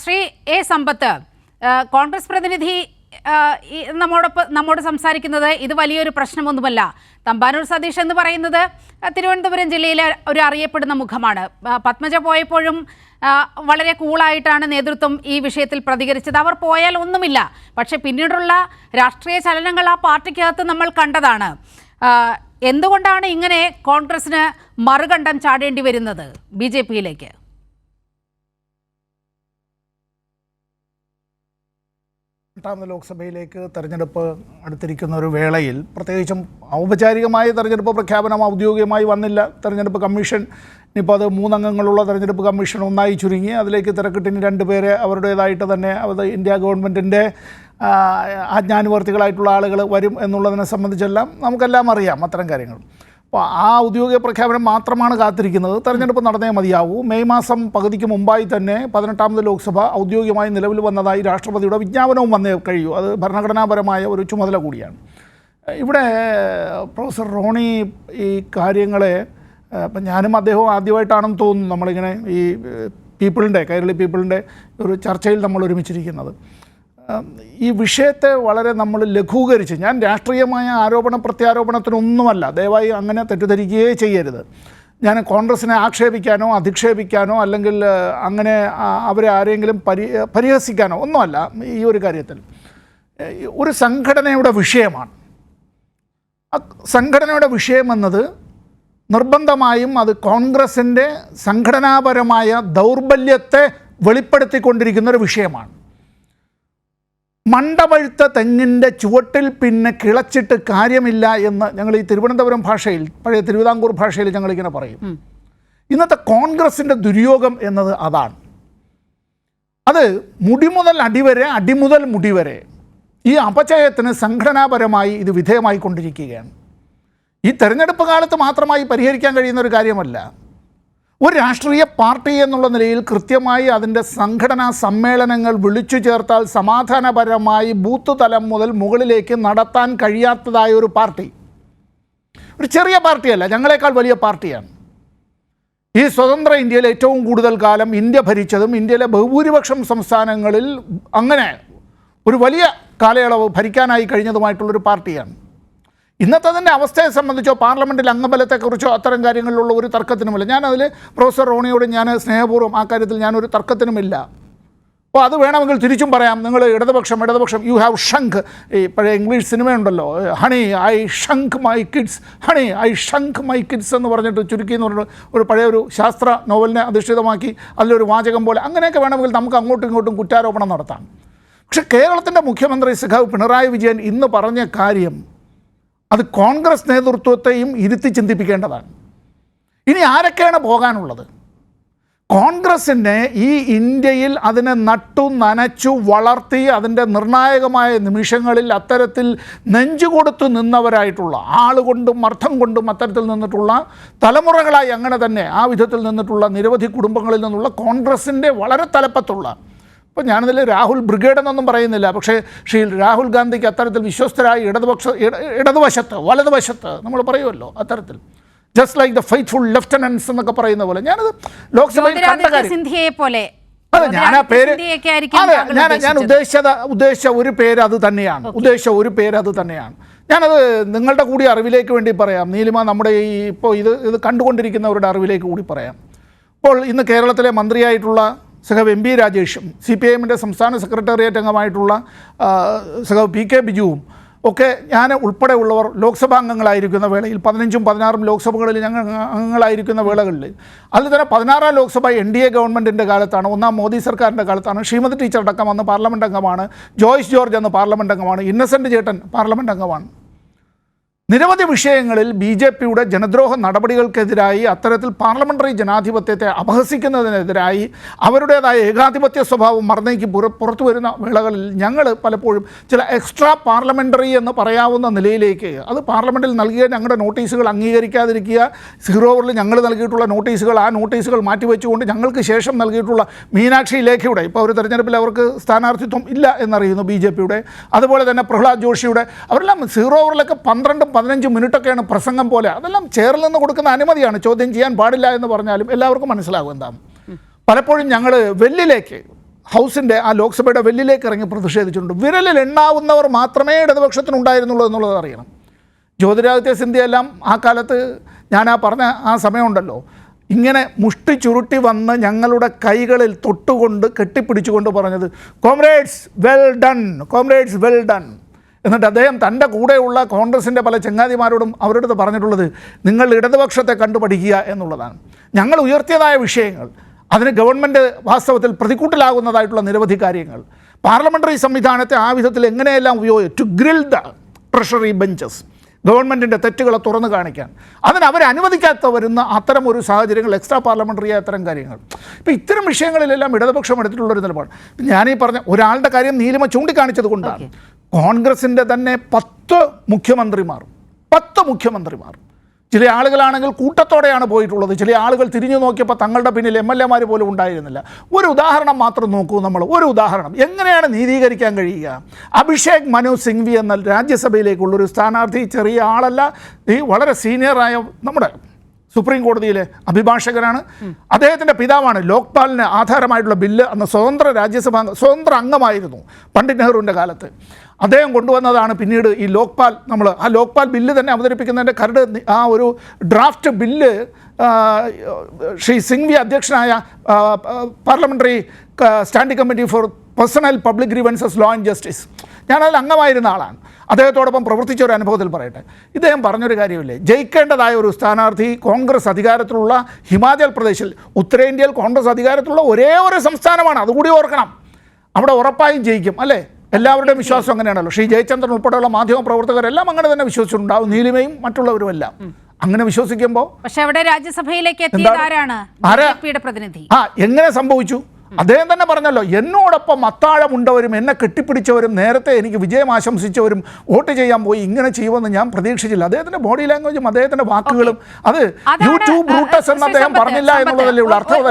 Shri A സമ്പത്ത്, കോൺഗ്രസ് പ്രതിനിധി നമ്മോട് സംസാരിക്കുന്നത് ഇത് വലിയൊരു പ്രശ്നമൊന്നുമല്ല. തമ്പാനൂർ സതീഷ് എന്ന് പറയുന്നത് തിരുവനന്തപുരം ജില്ലയിലെ ഒരു അറിയപ്പെടുന്ന മുഖമാണ്. പത്മജ പോയപ്പോഴും വളരെ കൂളായിട്ടാണ് നേതൃത്വം ഈ വിഷയത്തിൽ പ്രതികരിച്ചത്. അവർ പോയാൽ ഒന്നുമില്ല. പക്ഷെ പിന്നീടുള്ള രാഷ്ട്രീയ ചലനങ്ങൾ ആ പാർട്ടിക്കകത്ത് നമ്മൾ കണ്ടതാണ്. എന്തുകൊണ്ടാണ് ഇങ്ങനെ കോൺഗ്രസിന് മറുകണ്ഠം ചാടേണ്ടി വരുന്നത് BJP-യിലേക്ക്? എട്ടാമത് ലോക്സഭയിലേക്ക് തെരഞ്ഞെടുപ്പ് അടുത്തിരിക്കുന്ന ഒരു വേളയിൽ പ്രത്യേകിച്ചും ഔപചാരികമായ തെരഞ്ഞെടുപ്പ് പ്രഖ്യാപനം ഔദ്യോഗികമായി വന്നില്ല. തെരഞ്ഞെടുപ്പ് കമ്മീഷൻ ഇപ്പോൾ അത് 3 അംഗങ്ങളുള്ള തെരഞ്ഞെടുപ്പ് കമ്മീഷൻ ഒന്നായി ചുരുങ്ങി. അതിലേക്ക് തിരക്കിട്ടിന് 2 പേരെ അവരുടേതായിട്ട് തന്നെ ഇന്ത്യ ഗവൺമെൻറ്റിൻ്റെ ആജ്ഞാനുവർത്തികളായിട്ടുള്ള ആളുകൾ വരും എന്നുള്ളതിനെ സംബന്ധിച്ചെല്ലാം നമുക്കെല്ലാം അറിയാം അത്തരം കാര്യങ്ങൾ. അപ്പോൾ ആ ഔദ്യോഗിക പ്രഖ്യാപനം മാത്രമാണ് കാത്തിരിക്കുന്നത്. തെരഞ്ഞെടുപ്പ് നടന്നേ മതിയാവൂ. മെയ് മാസം പകുതിക്ക് മുമ്പായി തന്നെ 18ാമത് ലോക്സഭ ഔദ്യോഗികമായി നിലവിൽ വന്നതായി രാഷ്ട്രപതിയുടെ വിജ്ഞാപനവും വന്നേ കഴിയൂ. അത് ഭരണഘടനാപരമായ ഒരു ചുമതല കൂടിയാണ്. ഇവിടെ പ്രൊഫസർ റോണി ഈ കാര്യങ്ങളെ ഇപ്പം ഞാനും അദ്ദേഹവും ആദ്യമായിട്ടാണെന്ന് തോന്നുന്നു നമ്മളിങ്ങനെ ഈ കൈരളി പീപ്പിളിൻ്റെ ഒരു ചർച്ചയിൽ നമ്മൾ ഒരുമിച്ചിരിക്കുന്നത്. ഈ വിഷയത്തെ വളരെ നമ്മൾ ലഘൂകരിച്ച്, ഞാൻ രാഷ്ട്രീയമായ പ്രത്യാരോപണത്തിനൊന്നുമല്ല, ദയവായി അങ്ങനെ തെറ്റിദ്ധരിക്കുകയേ ചെയ്യരുത്. ഞാൻ കോൺഗ്രസിനെ ആക്ഷേപിക്കാനോ അധിക്ഷേപിക്കാനോ അല്ലെങ്കിൽ അങ്ങനെ അവരെ ആരെങ്കിലും പരിഹസിക്കാനോ ഒന്നുമല്ല. ഈ ഒരു കാര്യത്തിൽ ഒരു സംഘടനയുടെ വിഷയമാണ്. സംഘടനയുടെ വിഷയമെന്നത് നിർബന്ധമായും അത് കോൺഗ്രസിൻ്റെ സംഘടനാപരമായ ദൗർബല്യത്തെ വെളിപ്പെടുത്തിക്കൊണ്ടിരിക്കുന്നൊരു വിഷയമാണ്. മണ്ടപഴുത്ത തെങ്ങിൻ്റെ ചുവട്ടിൽ പിന്നെ കിളച്ചിട്ട് കാര്യമില്ല എന്ന് ഞങ്ങൾ ഈ തിരുവനന്തപുരം ഭാഷയിൽ, പഴയ തിരുവിതാംകൂർ ഭാഷയിൽ ഞങ്ങളിങ്ങനെ പറയും. ഇന്നത്തെ കോൺഗ്രസിൻ്റെ ദുര്യോഗം എന്നത് അതാണ്. അത് മുടി മുതൽ അടിവരെ, അടിമുതൽ മുടി വരെ ഈ അപചയത്തിന് സംഘടനാപരമായി ഇത് വിധേയമായിക്കൊണ്ടിരിക്കുകയാണ്. ഈ തെരഞ്ഞെടുപ്പ് കാലത്ത് മാത്രമായി പരിഹരിക്കാൻ കഴിയുന്ന ഒരു കാര്യമല്ല. ഒരു രാഷ്ട്രീയ പാർട്ടി എന്നുള്ള നിലയിൽ കൃത്യമായി അതിൻ്റെ സംഘടനാ സമ്മേളനങ്ങൾ വിളിച്ചു ചേർത്താൽ സമാധാനപരമായി ബൂത്ത് തലം മുതൽ മുകളിലേക്ക് നടത്താൻ കഴിയാത്തതായ ഒരു പാർട്ടി, ഒരു ചെറിയ പാർട്ടിയല്ല, ഞങ്ങളെക്കാൾ വലിയ പാർട്ടിയാണ്. ഈ സ്വതന്ത്ര ഇന്ത്യയിൽ ഏറ്റവും കൂടുതൽ കാലം ഇന്ത്യ ഭരിച്ചതും ഇന്ത്യയിലെ ബഹുഭൂരിപക്ഷം സംസ്ഥാനങ്ങളിൽ അങ്ങനെ ഒരു വലിയ കാലയളവ് ഭരിക്കാനായി കഴിഞ്ഞതുമായിട്ടുള്ളൊരു പാർട്ടിയാണ്. ഇന്നത്തെ അതിൻ്റെ അവസ്ഥയെ സംബന്ധിച്ചോ പാർലമെൻറ്റിൽ അംഗബലത്തെക്കുറിച്ചോ അത്തരം കാര്യങ്ങളിലുള്ള ഒരു തർക്കത്തിനുമില്ല. ഞാനതിൽ പ്രൊഫസർ റോണിയോട് ഞാൻ സ്നേഹപൂർവ്വം ആ കാര്യത്തിൽ ഞാനൊരു തർക്കത്തിനുമില്ല. അപ്പോൾ അത് വേണമെങ്കിൽ തിരിച്ചും പറയാം, നിങ്ങൾ ഇടതുപക്ഷം യു ഹാവ് ഷങ്ക്. ഈ പഴയ ഇംഗ്ലീഷ് സിനിമയുണ്ടല്ലോ, honey I shrunk my kids എന്ന് പറഞ്ഞിട്ട് ചുരുക്കി എന്ന് പറഞ്ഞിട്ട് ഒരു പഴയൊരു ശാസ്ത്ര നോവലിനെ അധിഷ്ഠിതമാക്കി അതിലൊരു വാചകം പോലെ അങ്ങനെയൊക്കെ വേണമെങ്കിൽ നമുക്ക് അങ്ങോട്ടും ഇങ്ങോട്ടും കുറ്റാരോപണം നടത്താം. പക്ഷേ കേരളത്തിൻ്റെ മുഖ്യമന്ത്രി സഖാവ് പിണറായി വിജയൻ ഇന്ന് പറഞ്ഞ കാര്യം അത് കോൺഗ്രസ് നേതൃത്വത്തെയും ഇരുത്തി ചിന്തിപ്പിക്കേണ്ടതാണ്. ഇനി ആരൊക്കെയാണ് പോകാനുള്ളത്? കോൺഗ്രസിനെ ഈ ഇന്ത്യയിൽ അതിനെ നട്ടു നനച്ചു വളർത്തി അതിൻ്റെ നിർണായകമായ നിമിഷങ്ങളിൽ അത്തരത്തിൽ നെഞ്ചുകൊടുത്തു നിന്നവരായിട്ടുള്ള ആളുകൊണ്ടും അർത്ഥം കൊണ്ടും അത്തരത്തിൽ നിന്നിട്ടുള്ള തലമുറകളായി അങ്ങനെ തന്നെ ആ വിധത്തിൽ നിന്നിട്ടുള്ള നിരവധി കുടുംബങ്ങളിൽ നിന്നുള്ള കോൺഗ്രസിൻ്റെ വളരെ തലപ്പത്തുള്ള, ഇപ്പോൾ ഞാനതിൽ രാഹുൽ ബ്രിഗേഡ് എന്നൊന്നും പറയുന്നില്ല, പക്ഷേ ശ്രീ രാഹുൽ ഗാന്ധിക്ക് അത്തരത്തിൽ വിശ്വസ്തരായി വലതുവശത്ത് നമ്മൾ പറയുമല്ലോ, അത്തരത്തിൽ ജസ്റ്റ് ലൈക്ക് ദ ഫെയ്ത്ത്ഫുൾ ലെഫ്റ്റനൻസ് എന്നൊക്കെ പറയുന്ന പോലെ ഞാനത് ലോക്സഭയിൽ കണ്ട കാര്യം. അതെ, ഞാൻ ആ പേര് ഞാൻ ഉദ്ദേശിച്ച ഒരു പേര് അത് തന്നെയാണ്. ഞാനത് നിങ്ങളുടെ കൂടി അറിവിലേക്ക് വേണ്ടി പറയാം. നീലിമ, നമ്മുടെ ഈ ഇപ്പോൾ ഇത് കണ്ടുകൊണ്ടിരിക്കുന്നവരുടെ അറിവിലേക്ക് കൂടി പറയാം. ഇപ്പോൾ ഇന്ന് കേരളത്തിലെ മന്ത്രിയായിട്ടുള്ള സഖാവ് MP രാജേഷും CPIM-ൻ്റെ സംസ്ഥാന സെക്രട്ടേറിയറ്റ് അംഗമായിട്ടുള്ള സഖാവ് PK ബിജുവും ഒക്കെ ഞാൻ ഉൾപ്പെടെയുള്ളവർ ലോക്സഭാ അംഗങ്ങളായിരിക്കുന്ന വേളയിൽ 15ഉം 16ഉം ലോക്സഭകളിൽ ഞങ്ങൾ അംഗങ്ങളായിരിക്കുന്ന വേളകളിൽ അതിൽ തന്നെ 16ാം ലോക്സഭ NDA ഗവൺമെൻറ്റിൻ്റെ കാലത്താണ്, 1ാം മോദി സർക്കാരിൻ്റെ കാലത്താണ്. ശ്രീമതി ടീച്ചർ അടക്കം അന്ന് പാർലമെൻറ്റ് അംഗമാണ്, ജോയ്സ് ജോർജ് അന്ന് പാർലമെൻറ്റ് അംഗമാണ്, ഇന്നസെൻ്റ് ചേട്ടൻ പാർലമെൻറ്റ് അംഗമാണ്. നിരവധി വിഷയങ്ങളിൽ BJP-യുടെ ജനദ്രോഹ നടപടികൾക്കെതിരായി, അത്തരത്തിൽ പാർലമെൻ്ററി ജനാധിപത്യത്തെ അപഹസിക്കുന്നതിനെതിരായി, അവരുടേതായ ഏകാധിപത്യ സ്വഭാവം മറന്നേക്ക് പുറത്തു വരുന്ന വേളകളിൽ ഞങ്ങൾ പലപ്പോഴും ചില എക്സ്ട്രാ പാർലമെൻ്ററി എന്ന് പറയാവുന്ന നിലയിലേക്ക്, അത് പാർലമെൻറ്റിൽ നൽകിയ ഞങ്ങളുടെ നോട്ടീസുകൾ അംഗീകരിക്കാതിരിക്കുക, 0 ഓവറിൽ ഞങ്ങൾ നൽകിയിട്ടുള്ള നോട്ടീസുകൾ, ആ നോട്ടീസുകൾ മാറ്റിവെച്ചുകൊണ്ട് ഞങ്ങൾക്ക് ശേഷം നൽകിയിട്ടുള്ള മീനാക്ഷി ലേഖയുടെ, ഇപ്പോൾ ഒരു തെരഞ്ഞെടുപ്പിൽ അവർക്ക് സ്ഥാനാർത്ഥിത്വം ഇല്ല എന്നറിയുന്നു BJP-യുടെ, അതുപോലെ തന്നെ പ്രഹ്ലാദ് ജോഷിയുടെ, അവരെല്ലാം 0 ഓവറിലൊക്കെ 12-15 മിനിറ്റൊക്കെയാണ് പ്രസംഗം പോലെ. അതെല്ലാം ചെയറിൽ നിന്ന് കൊടുക്കുന്ന അനുമതിയാണ്, ചോദ്യം ചെയ്യാൻ പാടില്ല എന്ന് പറഞ്ഞാലും എല്ലാവർക്കും മനസ്സിലാകും എന്താണ്. പലപ്പോഴും ഞങ്ങൾ വെല്ലിലേക്ക്, ഹൗസിൻ്റെ ആ ലോക്സഭയുടെ വെല്ലിലേക്ക് ഇറങ്ങി പ്രതിഷേധിച്ചിട്ടുണ്ട്. വിരലിൽ എണ്ണാവുന്നവർ മാത്രമേ ഇടതുപക്ഷത്തിനുണ്ടായിരുന്നുള്ളൂ എന്നുള്ളത് അറിയണം. ജ്യോതിരാദിത്യ സിന്ധ്യ എല്ലാം ആ കാലത്ത് ഞാൻ പറഞ്ഞ ആ സമയമുണ്ടല്ലോ, ഇങ്ങനെ മുഷ്ടി ചുരുട്ടി വന്ന് ഞങ്ങളുടെ കൈകളിൽ തൊട്ടുകൊണ്ട് കെട്ടിപ്പിടിച്ചുകൊണ്ട് പറഞ്ഞത് comrades well done, comrades well done. എന്നിട്ട് അദ്ദേഹം തൻ്റെ കൂടെയുള്ള കോൺഗ്രസിൻ്റെ പല ചങ്ങാതിമാരോടും അവരുടെ അടുത്ത് പറഞ്ഞിട്ടുള്ളത് നിങ്ങൾ ഇടതുപക്ഷത്തെ കണ്ടുപഠിക്കുക എന്നുള്ളതാണ്. ഞങ്ങൾ ഉയർത്തിയതായ വിഷയങ്ങൾ, അതിന് ഗവൺമെൻറ് വാസ്തവത്തിൽ പ്രതികൂട്ടിലാകുന്നതായിട്ടുള്ള നിരവധി കാര്യങ്ങൾ, പാർലമെൻ്ററി സംവിധാനത്തെ ആ വിധത്തിൽ എങ്ങനെയെല്ലാം to grill the treasury benches, ഗവൺമെൻറ്റിൻ്റെ തെറ്റുകളെ തുറന്നു കാണിക്കാൻ, അതിന് അവർ അനുവദിക്കാത്ത വരുന്ന അത്തരം ഒരു സാഹചര്യങ്ങൾ, എക്സ്ട്രാ പാർലമെൻ്ററി അത്തരം കാര്യങ്ങൾ. ഇപ്പോൾ ഇത്തരം വിഷയങ്ങളിലെല്ലാം ഇടതുപക്ഷം എടുത്തിട്ടുള്ളൊരു നിലപാട്. ഞാനീ പറഞ്ഞ ഒരാളുടെ കാര്യം നീലിമ ചൂണ്ടിക്കാണിച്ചത് കൊണ്ടാണ് കോൺഗ്രസിൻ്റെ തന്നെ 10 മുഖ്യമന്ത്രിമാർ ചില ആളുകളാണെങ്കിൽ കൂട്ടത്തോടെയാണ് പോയിട്ടുള്ളത്. ചില ആളുകൾ തിരിഞ്ഞു നോക്കിയപ്പോൾ തങ്ങളുടെ പിന്നിൽ MLA പോലും ഉണ്ടായിരുന്നില്ല. ഒരു ഉദാഹരണം മാത്രം നോക്കൂ നമ്മൾ, ഒരു ഉദാഹരണം എങ്ങനെയാണ് നീതീകരിക്കാൻ കഴിയുക? അഭിഷേക് മനു സിംഗ്വി എന്ന രാജ്യസഭയിലേക്കുള്ളൊരു സ്ഥാനാർത്ഥി ചെറിയ ആളല്ല, ഈ വളരെ സീനിയറായ നമ്മുടെ സുപ്രീം കോടതിയിലെ അഭിഭാഷകനാണ്. അദ്ദേഹത്തിൻ്റെ പിതാവാണ് ലോക്പാലിന് ആധാരമായിട്ടുള്ള ബില്ല് അന്ന് സ്വതന്ത്ര അംഗമായിരുന്നു പണ്ഡിറ്റ് നെഹ്റുവിൻ്റെ കാലത്ത്. അദ്ദേഹം കൊണ്ടുവന്നതാണ് പിന്നീട് ഈ ലോക്പാൽ. ആ ലോക്പാൽ ബില്ല് തന്നെ അവതരിപ്പിക്കുന്നതിൻ്റെ കരട് ആ ഒരു ഡ്രാഫ്റ്റ് ബില്ല് ശ്രീ സിംഗ്വി അധ്യക്ഷനായ parliamentary standing committee for personal public grievances law and justice, ഞാനതിൽ അംഗമായിരുന്ന ആളാണ്. അദ്ദേഹത്തോടൊപ്പം പ്രവർത്തിച്ച ഒരു അനുഭവത്തിൽ പറയട്ടെ, ഇദ്ദേഹം പറഞ്ഞൊരു കാര്യമില്ലേ, ജയിക്കേണ്ടതായ ഒരു സ്ഥാനാർത്ഥി കോൺഗ്രസ് അധികാരത്തിലുള്ള ഹിമാചൽ പ്രദേശിൽ, ഉത്തരേന്ത്യയിൽ കോൺഗ്രസ് അധികാരത്തിലുള്ള ഒരേ ഒരു സംസ്ഥാനമാണ്, അതുകൂടി ഓർക്കണം. അവിടെ ഉറപ്പായും ജയിക്കും അല്ലേ? എല്ലാവരുടെയും വിശ്വാസം അങ്ങനെയാണല്ലോ. ശ്രീ ജയചന്ദ്രൻ ഉൾപ്പെടെയുള്ള മാധ്യമ പ്രവർത്തകരെല്ലാം അങ്ങനെ തന്നെ വിശ്വസിച്ചിട്ടുണ്ടാവും, നീലിമയും മറ്റുള്ളവരുമെല്ലാം അങ്ങനെ വിശ്വസിക്കുമ്പോൾ. പക്ഷേ അവിടെ രാജ്യസഭയിലേക്ക് എത്തിയത് ആരാണ്? ബിജെപിയുടെ പ്രതിനിധി. എങ്ങനെ സംഭവിച്ചു? അദ്ദേഹം തന്നെ പറഞ്ഞല്ലോ, എന്നോടൊപ്പം അത്താഴമുണ്ടവരും എന്നെ കെട്ടിപ്പിടിച്ചവരും നേരത്തെ എനിക്ക് വിജയം ആശംസിച്ചവരും വോട്ട് ചെയ്യാൻ പോയി ഇങ്ങനെ ചെയ്യുമെന്ന് ഞാൻ പ്രതീക്ഷിച്ചില്ല. അദ്ദേഹത്തിൻ്റെ ബോഡി ലാംഗ്വേജും അദ്ദേഹത്തിൻ്റെ വാക്കുകളും, അത് യൂട്യൂബ് ബ്രൂട്ടസ് എന്ന് അദ്ദേഹം പറഞ്ഞില്ല എന്നുള്ളതല്ലേ ഉള്ള അർത്ഥം.